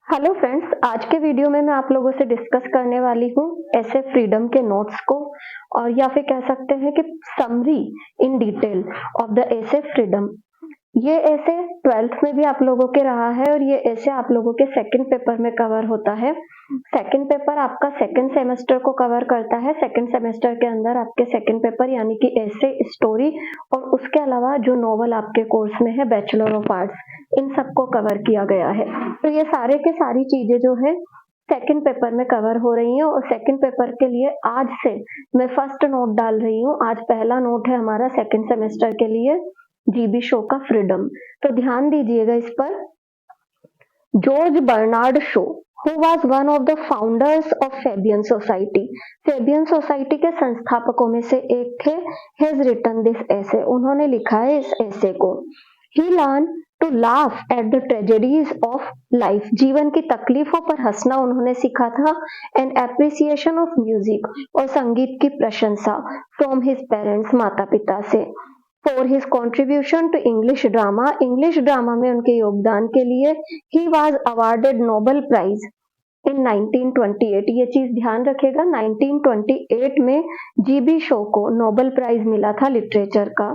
Hello friends, आज के video में मैं आप लोगों से डिस्कस करने वाली हूँ ऐसे फ्रीडम के नोट्स को, और या फिर कह सकते हैं कि summary in detail of the ऐसे फ्रीडम। ये ऐसे 12th में भी आप लोगों के रहा है और ये ऐसे आप लोगों के सेकंड पेपर में कवर होता है। सेकंड पेपर आपका सेकंड सेमेस्टर को कवर करता है। सेकंड सेमेस्टर के अंदर आपके सेकंड पेपर यानी कि ऐसे, स्टोरी और उसके अलावा जो नॉवल आपके कोर्स में है बैचलर ऑफ आर्ट्स, इन सबको कवर किया गया है। तो ये सारे के सारी चीजें जो है सेकंड पेपर में कवर हो रही हैं, और सेकंड पेपर के लिए आज से मैं फर्स्ट नोट डाल रही हूँ। आज पहला नोट है हमारा सेकंड सेमेस्टर के लिए जीबी शो का फ्रीडम। तो ध्यान दीजिएगा इस पर। George Bernard Shaw, who was one of the founders of Fabian Society, Fabian Society के संस्थापकों में से एक थे। has written this essay, उन्होंने लिखा है इस essay को। he learned to laugh at the tragedies of life, जीवन की तकलीफों पर हंसना उन्होंने सीखा था। and appreciation of music, और संगीत की प्रशंसा from his parents, माता पिता से। For his contribution to English drama, English drama में उनके योगदान के लिए he was awarded Nobel Prize in 1928। ये चीज ध्यान रखेगा, 1928 में जीबी शो को नोबेल प्राइज मिला था लिटरेचर का।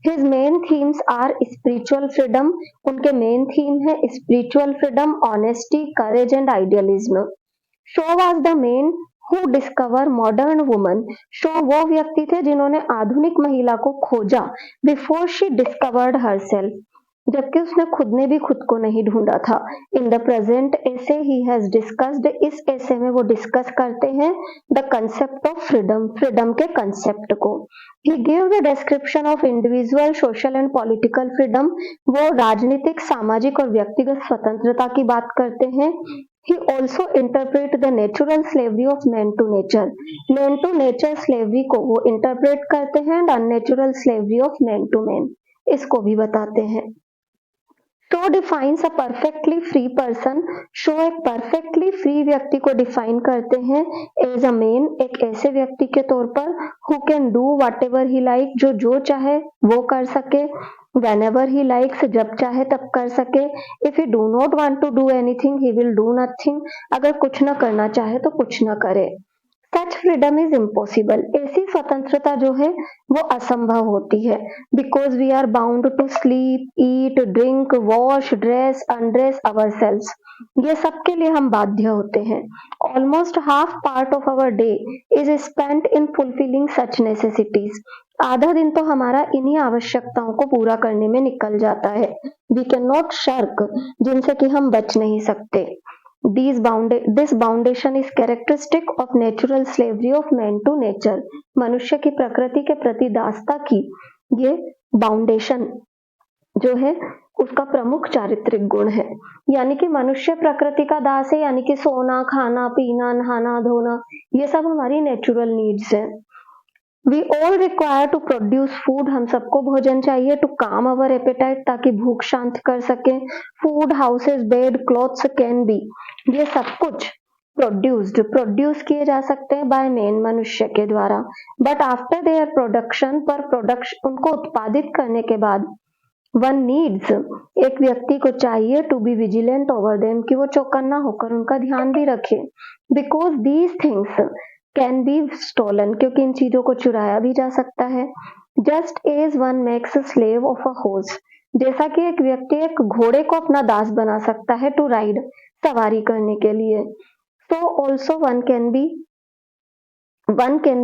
His main themes are spiritual freedom, उनके मेन थीम है spiritual freedom, honesty, courage and idealism। Show was the main who discover modern woman, show वो व्यक्ति थे जिन्होंने आधुनिक महिला को खोजा बिफोर शी डिस्कवर्ड हरसेल्फ, जबकि उसने खुद ने भी खुद को नहीं ढूंढा था। In the present essay he has discussed, इस एसे में वो डिस्कस करते हैं the concept of freedom, freedom के कंसेप्ट को। He give the description of individual social and political freedom, वो राजनीतिक, सामाजिक और व्यक्तिगत स्वतंत्रता की बात करते हैं। He also interpret the natural slavery of man to nature, man to nature slavery को वो interpret करते हैं, and unnatural slavery of man to man, इसको भी बताते हैं। Show defines a perfectly free person, show एक परफेक्टली फ्री व्यक्ति को डिफाइन करते हैं एज अ मैन, एक ऐसे व्यक्ति के तौर पर who can do what ever he like, जो चाहे वो कर सके, whenever he likes, जब चाहे तब कर सके, if he do not want to do anything he will do nothing, अगर कुछ ना करना चाहे तो कुछ ना करे। सच फ्रीडम इज इम्पॉसिबल, ऐसी स्वतंत्रता जो है वो असंभव होती है। Because we are bound to sleep, eat, drink, wash, dress, undress our selves, ये सब के लिए हम बाध्य होते हैं। Almost half part of our day is spent in fulfilling such necessities, आधा दिन तो हमारा इन्हीं आवश्यकताओं को पूरा करने में निकल जाता है। वी कैन नॉट शर्क, जिनसे कि हम बच नहीं सकते। This foundation is characteristic of natural slavery of man to nature, मनुष्य की प्रकृति के प्रति दासता की ये फाउंडेशन जो है उसका प्रमुख चारित्रिक गुण है। यानी कि मनुष्य प्रकृति का दास है, यानी कि सोना, खाना, पीना, नहाना, धोना, ये सब हमारी नेचुरल नीड्स है। We all require to produce food, हम सबको भोजन चाहिए। टू काम अवर एपेटाइट, ताकि भूख शांत कर सके। Food, houses, bed, clothes can be, ये सब कुछ प्रोड्यूस किए जा सकते हैं बाय मेन, मनुष्य के द्वारा। बट आफ्टर देयर प्रोडक्शन, पर प्रोडक्शन, उनको उत्पादित करने के बाद, वन नीड्स, एक व्यक्ति को चाहिए to be vigilant over them, कि वो चौकन्ना होकर उनका ध्यान भी रखे। Because these things can be stolen, क्योंकि इन चीजों को चुराया भी जा सकता है। Just as one makes slave of a horse, जैसा कि एक व्यक्ति एक घोड़े को अपना दास बना सकता है टू राइड, सवारी करने के लिए। So also one can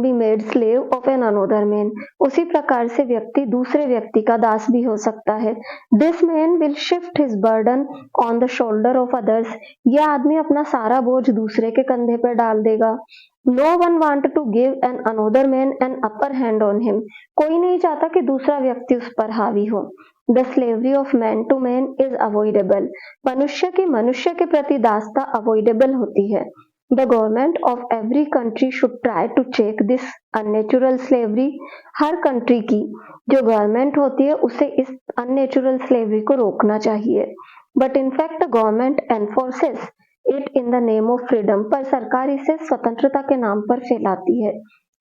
be made slave of an another man, उसी प्रकार से व्यक्ति दूसरे व्यक्ति का दास भी हो सकता है। This man will shift his burden on the shoulder of others, यह आदमी अपना सारा बोझ दूसरे के कंधे पर डाल देगा। No one want to give an another man an upper hand on him, कोई नहीं चाहता कि दूसरा व्यक्ति उस पर हावी हो। The slavery of man to man is avoidable, मनुष्य के प्रति दासता अवॉइडेबल होती है। The government of every country should try to check this unnatural slavery, her country की जो गवर्नमेंट होती है उसे इस unnatural slavery को रोकना चाहिए। But in fact the government enforces it in the name of freedom, पर सरकार इसे स्वतंत्रता के नाम पर फैलाती है।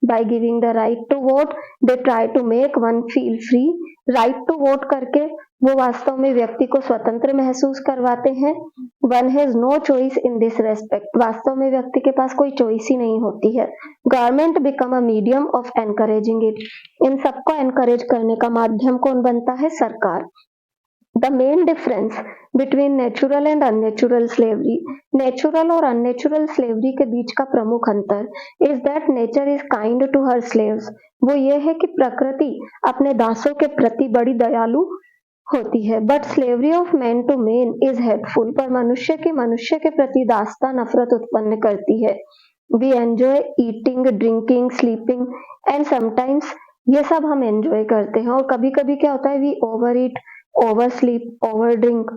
by giving the right to vote they try to make one feel free. right to vote करके वो वास्तव में व्यक्ति को स्वतंत्र महसूस करवाते हैं. one has no choice in this respect. वास्तव में व्यक्ति के पास कोई चॉइस ही नहीं होती है. Government become a medium of encouraging it. इन सबको encourage करने का माध्यम कौन बनता है? सरकार. The main difference between natural and unnatural slavery, natural और unnatural slavery के बीच का प्रमुख अंतर is that nature is kind to her slaves. वो ये है कि प्रकृति अपने दासों के प्रति बड़ी दयालु होती है. But slavery of man to man is hateful. पर मनुष्य के प्रति दासता नफरत उत्पन्न करती है. We enjoy eating, drinking, sleeping and sometimes ये सब हम एंजॉय करते हैं और कभी कभी क्या होता है we overeat, over sleep, over drink,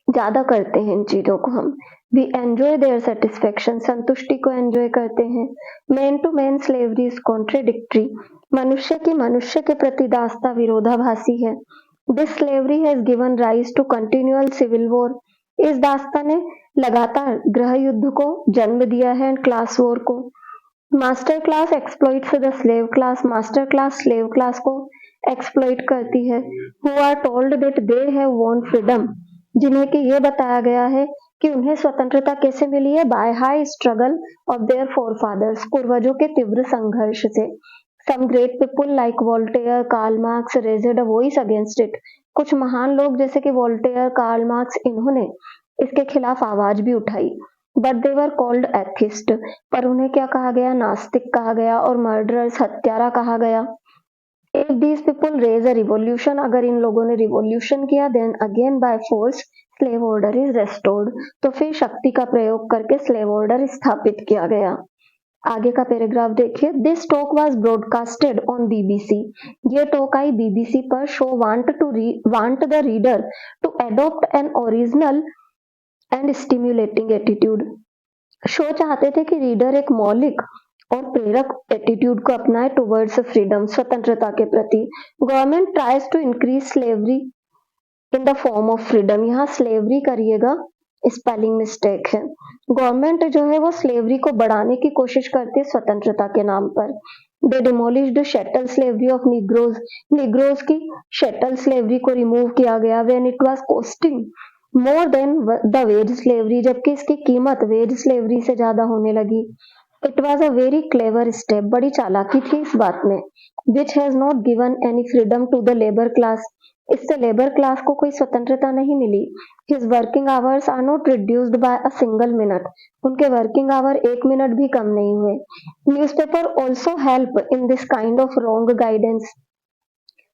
ज्यादा करते हैं इन चीजों को हम. वी एंजॉय देयर सेटिस्फेक्शन, संतुष्टि को एंजॉय करते हैं. Man to man slavery is contradictory. मनुष्य के प्रति दासता विरोधाभासी है. This slavery has given rise to continual civil war. इस दासता ने लगातार गृह युद्ध को जन्म दिया है एंड क्लास वॉर को. Master class exploits the slave class. Master class slave class को एक्सप्लॉइट करती है. Who are told that they have won freedom. जिन्हें कि ये बताया गया है कि उन्हें स्वतंत्रता कैसे मिली है? By high struggle of their forefathers. पूर्वजों के तीव्र संघर्ष से. Some great people like Voltaire, Karl Marx raised a voice against it. कुछ महान लोग जैसे कि वोल्टेयर, कार्ल मार्क्स, इन्होंने इसके खिलाफ आवाज भी उठाई. But they were called atheist. पर उन्हें क्या कहा गया? नास्तिक कहा गया और मर्डरर्स, हत्यारा कहा गया. If these people raise a revolution, अगर इन लोगों ने रिवॉल्यूशन किया, then again by force slave order is restored. तो फिर शक्ति का प्रयोग करके स्लेव ऑर्डर स्थापित किया गया. आगे का पैराग्राफ देखिए. This talk was broadcasted on BBC. ये टॉक आई बीबीसी पर. Shaw want the reader to adopt an original and stimulating attitude. Shaw चाहते थे कि रीडर एक मौलिक और प्रेरक एटीट्यूड को अपनाए टुवर्ड्स फ्रीडम, स्वतंत्रता के प्रति. Government tries to increase slavery in the form of freedom. यहाँ स्लेवरी करिएगा, स्पेलिंग मिस्टेक है. गवर्नमेंट जो है वो स्लेवरी को बढ़ाने की कोशिश करती है स्वतंत्रता के नाम पर. They demolished chattel slavery of negroes. Negroes की शैटल स्लेवरी को रिमूव किया गया. When it was costing more than the wage slavery. जबकि इसकी कीमत वेज स्लेवरी से ज्यादा होने लगी. It was a very clever step. बड़ी चालाकी थी इस बात में. Which has not given any freedom to the labour class. इससे लेबर क्लास को कोई स्वतंत्रता नहीं मिली. His working hours are not reduced by a single minute. उनके वर्किंग आवर 1 मिनट भी कम नहीं हुए. Newspaper also help in this kind of wrong guidance.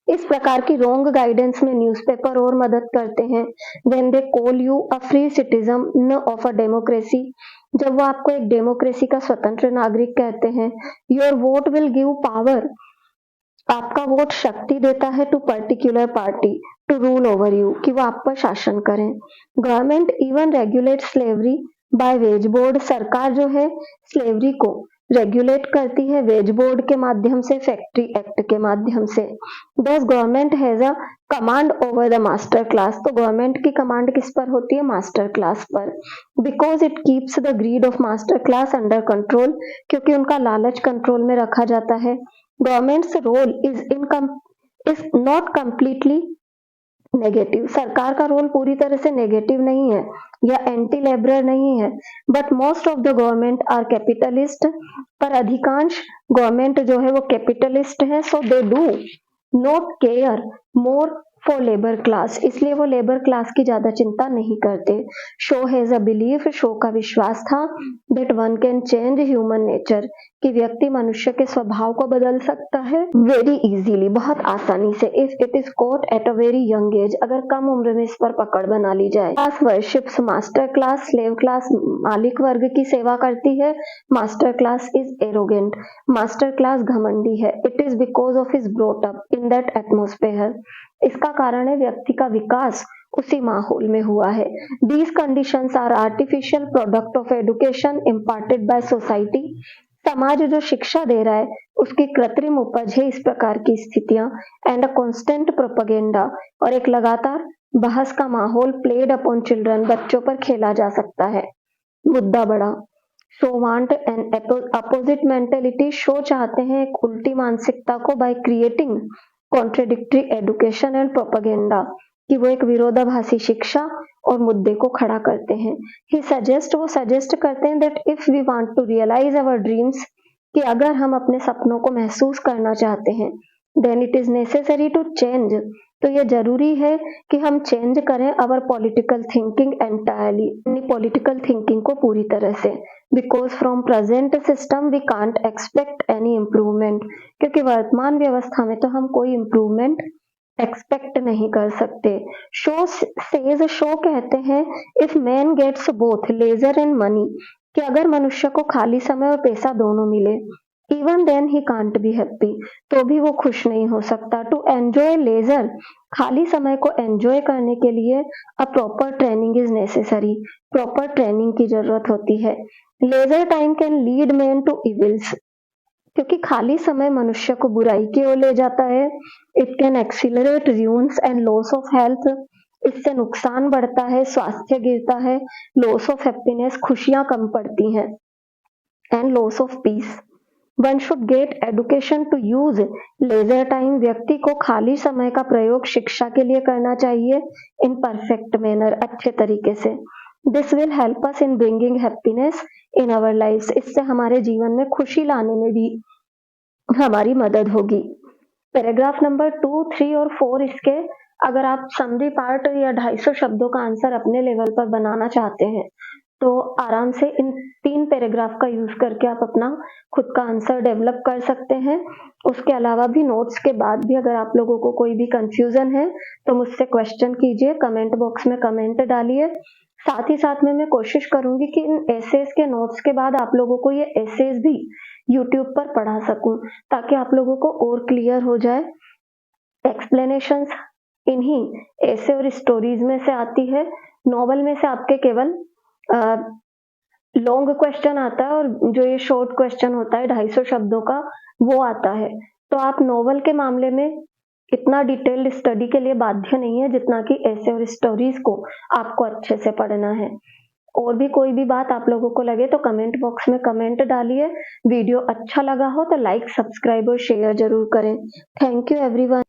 इस प्रकार की रॉन्ग गाइडेंस में न्यूज़पेपर और मदद करते हैं. When they call you a free citizen of a democracy. जब वो आपको एक डेमोक्रेसी का स्वतंत्र नागरिक कहते हैं. Your vote will give power. आपका वोट शक्ति देता है to particular party to rule over you, कि वो आप पर शासन करें. Government even regulate slavery by wage board. सरकार जो है स्लेवरी को रेगुलेट करती है वेज बोर्ड के माध्यम से, फैक्ट्री एक्ट के माध्यम से. Thus government has a command over the master class. तो गवर्नमेंट की कमांड किस पर होती है? मास्टर क्लास पर. Because it keeps the greed of master class under control. क्योंकि उनका लालच कंट्रोल में रखा जाता है. Government's role is not completely negative. सरकार का रोल पूरी तरह से नेगेटिव नहीं है या एंटी लेबरर नहीं है. But most of the government are capitalist. पर अधिकांश गवर्नमेंट जो है वो कैपिटलिस्ट है. So they do not care more for labour class. इसलिए वो लेबर क्लास की ज्यादा चिंता नहीं करते. Shaw has a belief. Shaw का विश्वास था that one can change human nature, कि व्यक्ति मनुष्य के स्वभाव को बदल सकता है वेरी इजीली, बहुत आसानी से. If it is caught at a very young age. अगर कम उम्र में इस पर पकड़ बना ली जाए. Class worships master class. Slave class मालिक वर्ग की सेवा करती है. Master class is arrogant. Master class घमंडी है. It is because of his brought up in that atmosphere. इसका कारण है व्यक्ति का विकास उसी माहौल में हुआ है. These conditions are artificial product of education imparted by society. समाज जो शिक्षा दे रहा है उसकी कृत्रिम उपज है इस प्रकार की स्थितियां. And a constant propaganda. और एक लगातार बहस का माहौल प्लेड अपॉन चिल्ड्रन. बच्चों पर खेला जा सकता है. मुद्दा बड़ा. Show want an opposite mentality, show चाहते हैं एक उल्टी मानसिकता को by creating contradictory education and propaganda, कि वो एक विरोधाभासी शिक्षा और मुद्दे को खड़ा करते हैं। वो सजेस्ट करते हैं that if we want to realise our dreams, कि अगर हम अपने सपनों को महसूस करना चाहते हैं, then it is necessary to change, तो ये जरूरी है कि हम चेंज करें अवर पॉलिटिकल थिंकिंग एंटायरली, अपनी पॉलिटिकल थिंकिंग को पूरी तरह से, because from present system we can't expect any improvement, क्योंकि वर्तमान व्यवस्था में तो हम कोई इम्प्रूवमेंट एक्सपेक्ट नहीं कर सकते। शो कहते हैं if man gets both leisure and money, कि अगर मनुष्य को खाली समय और पैसा दोनों मिले, even then he can't be happy, तो भी वो खुश नहीं हो सकता। टू एंजॉय लेजर, खाली समय को एंजॉय करने के लिए a proper training is necessary, proper training की जरूरत होती है। Leisure time can lead man to evils, क्योंकि खाली समय मनुष्य को बुराई की ओर ले जाता है। It can accelerate ruins and loss of health, इससे नुकसान बढ़ता है, स्वास्थ्य गिरता है। लॉस ऑफ हैप्पीनेस, खुशियां कम पड़ती हैं। And loss of peace. One should get education to use leisure time, व्यक्ति को खाली समय का प्रयोग शिक्षा के लिए करना चाहिए इन परफेक्ट मैनर, अच्छे तरीके से। This will help us in bringing happiness in our life, इससे हमारे जीवन में खुशी लाने में भी हमारी मदद होगी। पैराग्राफ नंबर 2, 3 और 4 इसके, अगर आप समरी पार्ट या 250 शब्दों का आंसर अपने लेवल पर बनाना चाहते हैं, तो आराम से इन 3 पैराग्राफ का यूज करके आप अपना खुद का आंसर डेवलप कर सकते हैं। उसके अलावा भी नोट्स के बाद भी अगर आप लोगों को कोई भी कंफ्यूजन है तो मुझसे क्वेश्चन कीजिए, कमेंट बॉक्स में कमेंट डालिए। साथ ही साथ में मैं कोशिश करूंगी कि इन एसेज के नोट्स के बाद आप लोगों को ये एसेज भी यूट्यूब पर पढ़ा सकूं, ताकि आप लोगों को और क्लियर हो जाए। एक्सप्लेनेशंस इन्हीं ऐसे और स्टोरीज में से आती है। नॉवल में से आपके केवल लॉन्ग क्वेश्चन आता है, और जो ये शॉर्ट क्वेश्चन होता है 250 शब्दों का, वो आता है। तो आप नॉवल के मामले में इतना डिटेल्ड स्टडी के लिए बाध्य नहीं है जितना कि ऐसे और स्टोरीज को आपको अच्छे से पढ़ना है। और भी कोई भी बात आप लोगों को लगे तो कमेंट बॉक्स में कमेंट डालिए। वीडियो अच्छा लगा हो तो लाइक, सब्सक्राइब और शेयर जरूर करें। Thank you everyone.